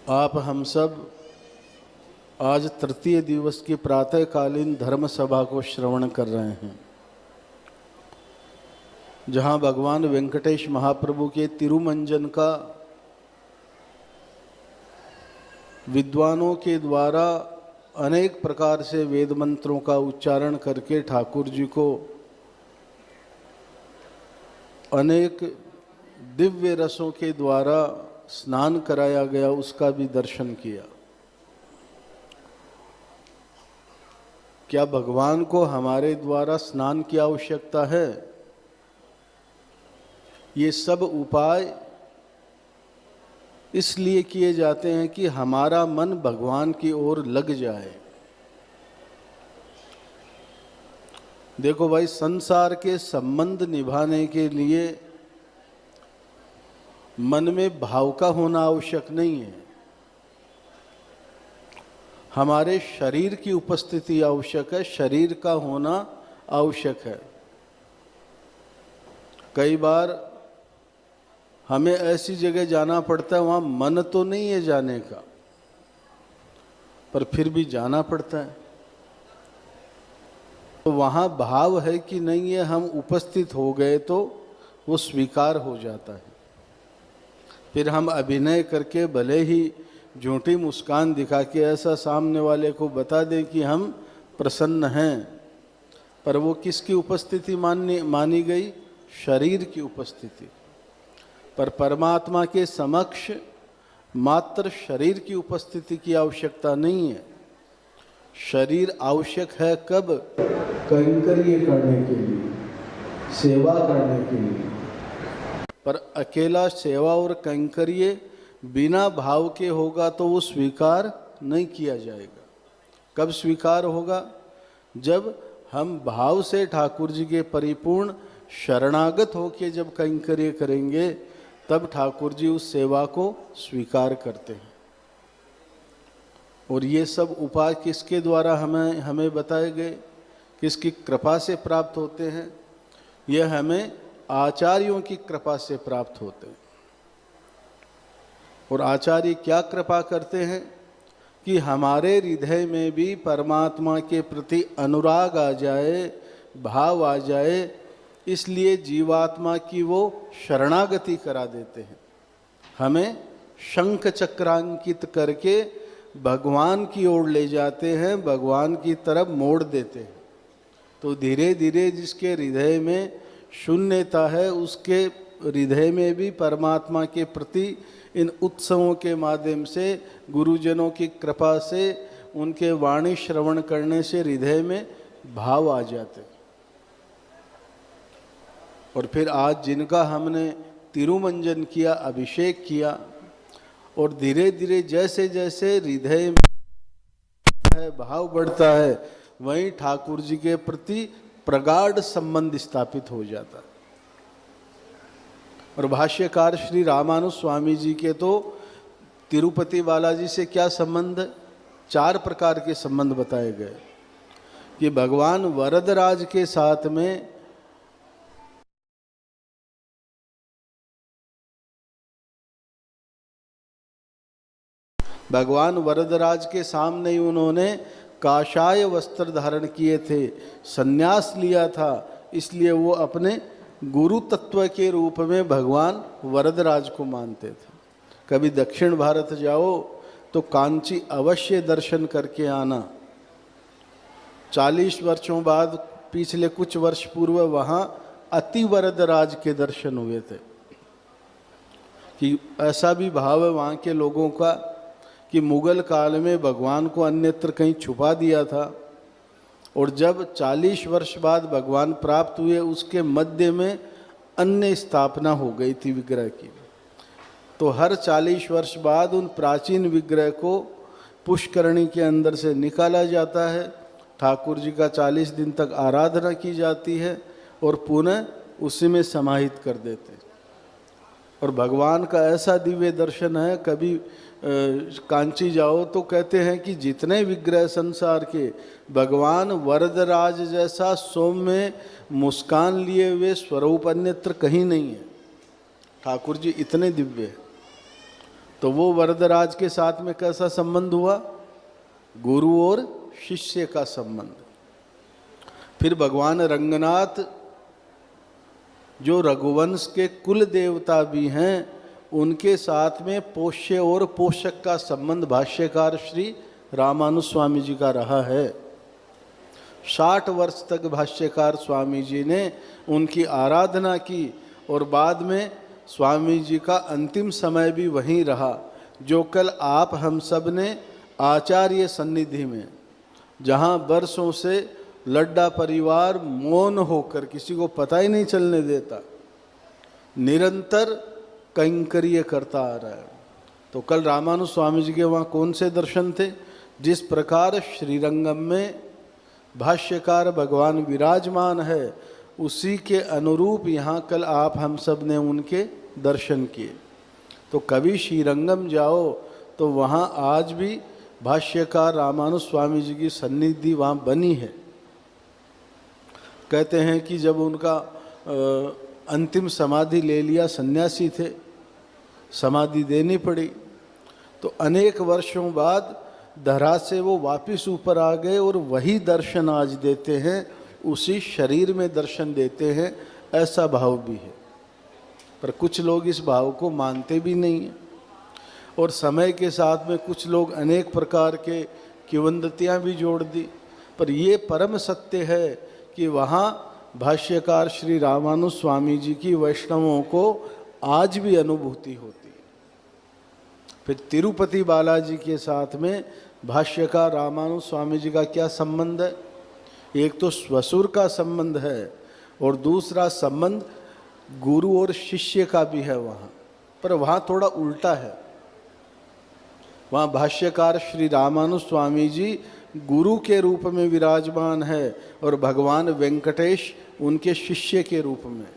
आप हम सब आज तृतीय दिवस की प्रातःकालीन धर्म सभा को श्रवण कर रहे हैं, जहां भगवान वेंकटेश महाप्रभु के तिरुमंजन का विद्वानों के द्वारा अनेक प्रकार से वेद मंत्रों का उच्चारण करके ठाकुर जी को अनेक दिव्य रसों के द्वारा स्नान कराया गया, उसका भी दर्शन किया। क्या भगवान को हमारे द्वारा स्नान की आवश्यकता है? ये सब उपाय इसलिए किए जाते हैं कि हमारा मन भगवान की ओर लग जाए। देखो भाई, संसार के संबंध निभाने के लिए मन में भाव का होना आवश्यक नहीं है, हमारे शरीर की उपस्थिति आवश्यक है, शरीर का होना आवश्यक है। कई बार हमें ऐसी जगह जाना पड़ता है, वहाँ मन तो नहीं है जाने का, पर फिर भी जाना पड़ता है। तो वहाँ भाव है कि नहीं है, हम उपस्थित हो गए तो वो स्वीकार हो जाता है। फिर हम अभिनय करके भले ही झूठी मुस्कान दिखा के ऐसा सामने वाले को बता दें कि हम प्रसन्न हैं, पर वो किसकी उपस्थिति मानी गई? शरीर की उपस्थिति। पर परमात्मा के समक्ष मात्र शरीर की उपस्थिति की आवश्यकता नहीं है। शरीर आवश्यक है कब? कैंकर्य करने के लिए, सेवा करने के लिए। पर अकेला सेवा और कैंकर्य बिना भाव के होगा तो वो स्वीकार नहीं किया जाएगा। कब स्वीकार होगा? जब हम भाव से ठाकुर जी के परिपूर्ण शरणागत होके जब कैंकर्य करेंगे, तब ठाकुर जी उस सेवा को स्वीकार करते हैं। और ये सब उपाय किसके द्वारा हमें बताए गए, किसकी कृपा से प्राप्त होते हैं? ये हमें आचार्यों की कृपा से प्राप्त होते हैं। और आचार्य क्या कृपा करते हैं? कि हमारे हृदय में भी परमात्मा के प्रति अनुराग आ जाए, भाव आ जाए, इसलिए जीवात्मा की वो शरणागति करा देते हैं। हमें शंख चक्रांकित करके भगवान की ओर ले जाते हैं, भगवान की तरफ मोड़ देते हैं। तो धीरे धीरे जिसके हृदय में शून्यता है, उसके हृदय में भी परमात्मा के प्रति इन उत्सवों के माध्यम से, गुरुजनों की कृपा से, उनके वाणी श्रवण करने से हृदय में भाव आ जाते। और फिर आज जिनका हमने तिरुमंजन किया, अभिषेक किया, और धीरे धीरे जैसे जैसे हृदय में भाव बढ़ता है, वहीं ठाकुर जी के प्रति प्रगाढ़ संबंध स्थापित हो जाता है। और भाष्यकार श्री रामानुज स्वामी जी के तो तिरुपति बालाजी से क्या संबंध? 4 प्रकार के संबंध बताए गए कि भगवान वरदराज के साथ में भगवान वरदराज के सामने ही उन्होंने काषाय वस्त्र धारण किए थे, संन्यास लिया था, इसलिए वो अपने गुरु तत्व के रूप में भगवान वरदराज को मानते थे। कभी दक्षिण भारत जाओ तो कांची अवश्य दर्शन करके आना। 40 वर्षों बाद, पिछले कुछ वर्ष पूर्व, वहाँ अति वरदराज के दर्शन हुए थे। कि ऐसा भी भाव है वहाँ के लोगों का कि मुगल काल में भगवान को अन्यत्र कहीं छुपा दिया था, और जब 40 वर्ष बाद भगवान प्राप्त हुए, उसके मध्य में अन्य स्थापना हो गई थी विग्रह की। तो हर 40 वर्ष बाद उन प्राचीन विग्रह को पुष्करणी के अंदर से निकाला जाता है, ठाकुर जी का 40 दिन तक आराधना की जाती है, और पुनः उसी में समाहित कर देते। और भगवान का ऐसा दिव्य दर्शन है, कभी कांची जाओ तो कहते हैं कि जितने विग्रह संसार के, भगवान वरदराज जैसा सौम्य मुस्कान लिए हुए स्वरूप अन्यत्र कहीं नहीं है। ठाकुर जी इतने दिव्य हैं। तो वो वरदराज के साथ में कैसा संबंध हुआ? गुरु और शिष्य का संबंध। फिर भगवान रंगनाथ जो रघुवंश के कुल देवता भी हैं, उनके साथ में पोष्य और पोषक का संबंध भाष्यकार श्री रामानुज स्वामी जी का रहा है। 60 वर्ष तक भाष्यकार स्वामी जी ने उनकी आराधना की और बाद में स्वामी जी का अंतिम समय भी वहीं रहा, जो कल आप हम सब ने आचार्य सन्निधि में, जहाँ वर्षों से लड्डा परिवार मौन होकर किसी को पता ही नहीं चलने देता, निरंतर कैंकर्य करता आ रहा है। तो कल रामानुज स्वामी जी के वहाँ कौन से दर्शन थे? जिस प्रकार श्रीरंगम में भाष्यकार भगवान विराजमान है, उसी के अनुरूप यहाँ कल आप हम सब ने उनके दर्शन किए। तो कभी श्रीरंगम जाओ तो वहाँ आज भी भाष्यकार रामानुज स्वामी जी की सन्निधि वहाँ बनी है। कहते हैं कि जब उनका अंतिम समाधि ले लिया, सन्यासी थे, समाधि देनी पड़ी, तो अनेक वर्षों बाद धरा से वो वापस ऊपर आ गए और वही दर्शन आज देते हैं, उसी शरीर में दर्शन देते हैं, ऐसा भाव भी है। पर कुछ लोग इस भाव को मानते भी नहीं हैं, और समय के साथ में कुछ लोग अनेक प्रकार के किंवदंतियाँ भी जोड़ दी। पर ये परम सत्य है कि वहाँ भाष्यकार श्री रामानुज स्वामी जी की वैष्णवों को आज भी अनुभूति होती है। फिर तिरुपति बालाजी के साथ में भाष्यकार रामानुज स्वामी जी का क्या संबंध है? एक तो स्वसुर का संबंध है और दूसरा संबंध गुरु और शिष्य का भी है वहाँ। पर वहाँ थोड़ा उल्टा है। वहाँ भाष्यकार श्री रामानुज स्वामी जी गुरु के रूप में विराजमान है और भगवान वेंकटेश उनके शिष्य के रूप में।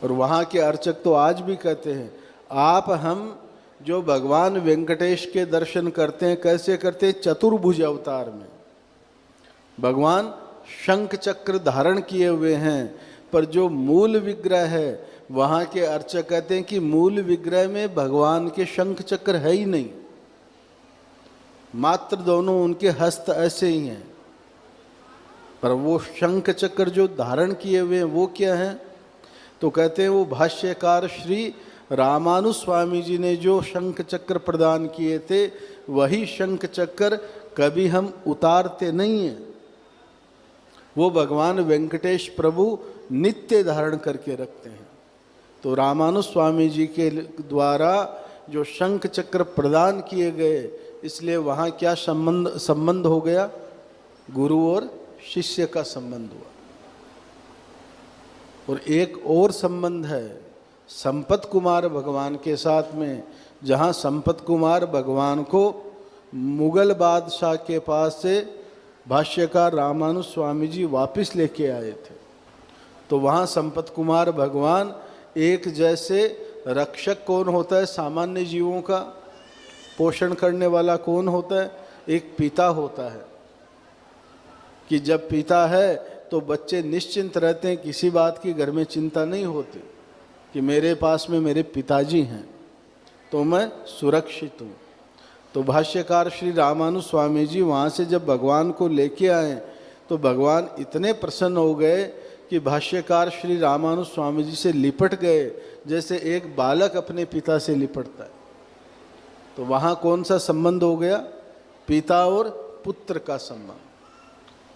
और वहाँ के अर्चक तो आज भी कहते हैं, आप हम जो भगवान वेंकटेश के दर्शन करते हैं, कैसे करते हैं? चतुर्भुज अवतार में। भगवान शंख चक्र धारण किए हुए हैं, पर जो मूल विग्रह है, वहाँ के अर्चक कहते हैं कि मूल विग्रह में भगवान के शंख चक्र है ही नहीं, मात्र दोनों उनके हस्त ऐसे ही हैं। पर वो शंख चक्र जो धारण किए हुए हैं वो क्या है? तो कहते हैं वो भाष्यकार श्री रामानुज स्वामी जी ने जो शंख चक्र प्रदान किए थे, वही शंख चक्र कभी हम उतारते नहीं हैं। वो भगवान वेंकटेश प्रभु नित्य धारण करके रखते हैं। तो रामानुज स्वामी जी के द्वारा जो शंख चक्र प्रदान किए गए, इसलिए वहाँ क्या संबंध हो गया? गुरु और शिष्य का संबंध हुआ। और एक और संबंध है संपत कुमार भगवान के साथ में, जहाँ संपत कुमार भगवान को मुगल बादशाह के पास से भाष्यकार रामानुज स्वामी जी वापस लेके आए थे। तो वहाँ संपत कुमार भगवान एक जैसे रक्षक कौन होता है सामान्य जीवों का, पोषण करने वाला कौन होता है? एक पिता होता है कि जब पिता है तो बच्चे निश्चिंत रहते हैं, किसी बात की घर में चिंता नहीं होती कि मेरे पास में मेरे पिताजी हैं तो मैं सुरक्षित हूँ। तो भाष्यकार श्री रामानुज स्वामी जी वहाँ से जब भगवान को लेके आए तो भगवान इतने प्रसन्न हो गए कि भाष्यकार श्री रामानुज स्वामी जी से लिपट गए, जैसे एक बालक अपने पिता से लिपटता है। तो वहाँ कौन सा संबंध हो गया? पिता और पुत्र का संबंध।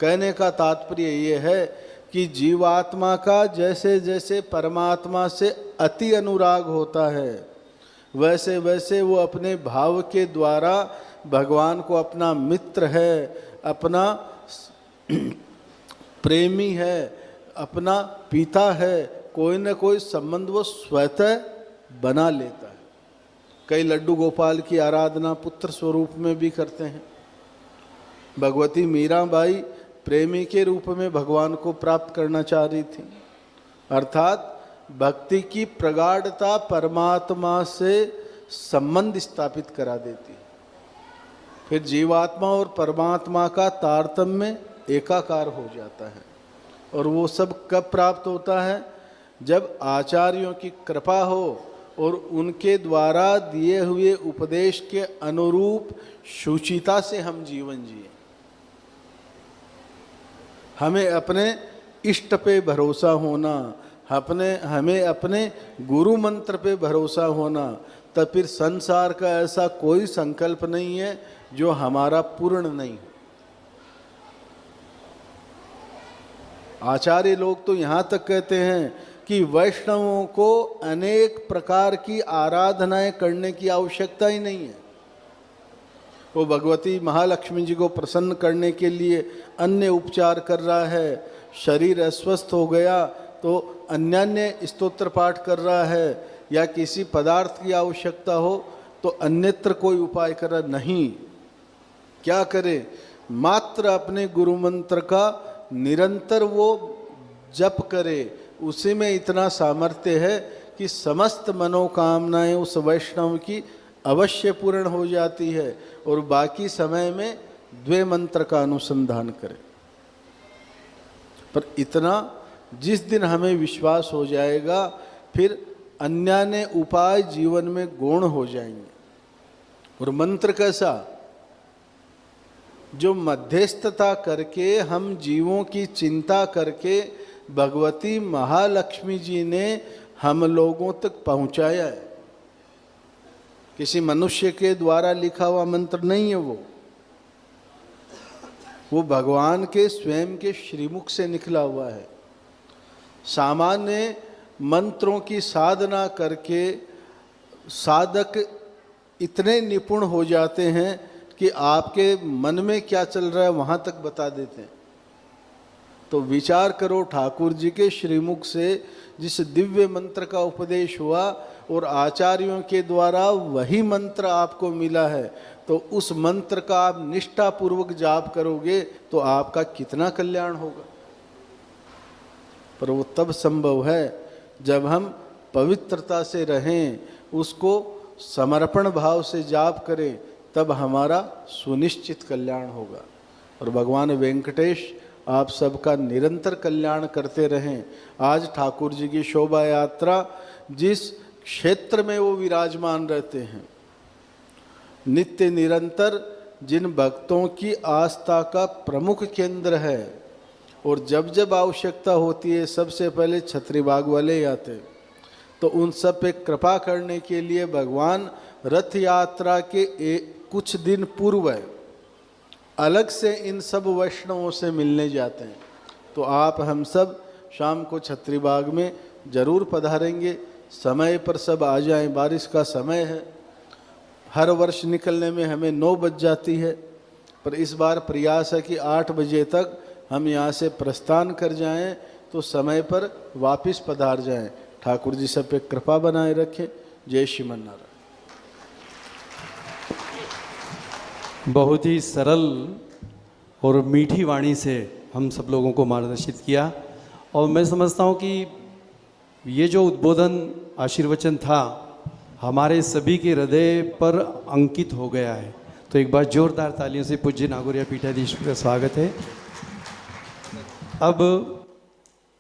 कहने का तात्पर्य ये है कि जीवात्मा का जैसे जैसे परमात्मा से अति अनुराग होता है, वैसे वैसे वो अपने भाव के द्वारा भगवान को अपना मित्र है, अपना प्रेमी है, अपना पिता है, कोई न कोई संबंध वो स्वतः बना लेता है। कई लड्डू गोपाल की आराधना पुत्र स्वरूप में भी करते हैं। भगवती मीराबाई प्रेमी के रूप में भगवान को प्राप्त करना चाह रही थी, अर्थात भक्ति की प्रगाढ़ता परमात्मा से संबंध स्थापित करा देती। फिर जीवात्मा और परमात्मा का तारतम्य एकाकार हो जाता है। और वो सब कब प्राप्त होता है? जब आचार्यों की कृपा हो और उनके द्वारा दिए हुए उपदेश के अनुरूप शुचिता से हम जीवन जिए। हमें अपने इष्ट पे भरोसा होना, हमें अपने गुरु मंत्र पे भरोसा होना, तब फिर संसार का ऐसा कोई संकल्प नहीं है जो हमारा पूर्ण नहीं। आचार्य लोग तो यहाँ तक कहते हैं कि वैष्णवों को अनेक प्रकार की आराधनाएं करने की आवश्यकता ही नहीं है। वो भगवती महालक्ष्मी जी को प्रसन्न करने के लिए अन्य उपचार कर रहा है, शरीर अस्वस्थ हो गया तो अन्य स्तोत्र पाठ कर रहा है, या किसी पदार्थ की आवश्यकता हो तो अन्यत्र कोई उपाय कर रहा नहीं। क्या करे? मात्र अपने गुरु मंत्र का निरंतर वो जप करे, उसी में इतना सामर्थ्य है कि समस्त मनोकामनाएं उस वैष्णव की अवश्य पूर्ण हो जाती है। और बाकी समय में द्वे मंत्र का अनुसंधान करे। पर इतना जिस दिन हमें विश्वास हो जाएगा, फिर अन्य उपाय जीवन में गौण हो जाएंगे। और मंत्र कैसा? जो मध्यस्थता करके हम जीवों की चिंता करके भगवती महालक्ष्मी जी ने हम लोगों तक पहुंचाया है। किसी मनुष्य के द्वारा लिखा हुआ मंत्र नहीं है वो भगवान के स्वयं के श्रीमुख से निकला हुआ है। सामान्य मंत्रों की साधना करके साधक इतने निपुण हो जाते हैं कि आपके मन में क्या चल रहा है वहाँ तक बता देते हैं। तो विचार करो, ठाकुर जी के श्रीमुख से जिस दिव्य मंत्र का उपदेश हुआ और आचार्यों के द्वारा वही मंत्र आपको मिला है, तो उस मंत्र का आप निष्ठापूर्वक जाप करोगे तो आपका कितना कल्याण होगा। पर वो तब संभव है जब हम पवित्रता से रहें, उसको समर्पण भाव से जाप करें, तब हमारा सुनिश्चित कल्याण होगा। और भगवान वेंकटेश आप सबका निरंतर कल्याण करते रहें। आज ठाकुर जी की शोभा यात्रा जिस क्षेत्र में वो विराजमान रहते हैं, नित्य निरंतर जिन भक्तों की आस्था का प्रमुख केंद्र है, और जब जब आवश्यकता होती है सबसे पहले छत्री बाग वाले ही आते, तो उन सब पे कृपा करने के लिए भगवान रथ यात्रा के कुछ दिन पूर्व अलग से इन सब वैष्णवों से मिलने जाते हैं। तो आप हम सब शाम को छत्री बाग में जरूर पधारेंगे। समय पर सब आ जाएं, बारिश का समय है। हर वर्ष निकलने में हमें 9 बज जाती है, पर इस बार प्रयास है कि 8 बजे तक हम यहाँ से प्रस्थान कर जाएं, तो समय पर वापस पधार जाएं। ठाकुर जी सब पे कृपा बनाए रखें। जय श्रीमन नारायण। बहुत ही सरल और मीठी वाणी से हम सब लोगों को मार्गदर्शित किया, और मैं समझता हूँ कि ये जो उद्बोधन आशीर्वचन था हमारे सभी के हृदय पर अंकित हो गया है। तो एक बार जोरदार तालियों से पूज्य नागौरिया पीठाधीश का स्वागत है। अब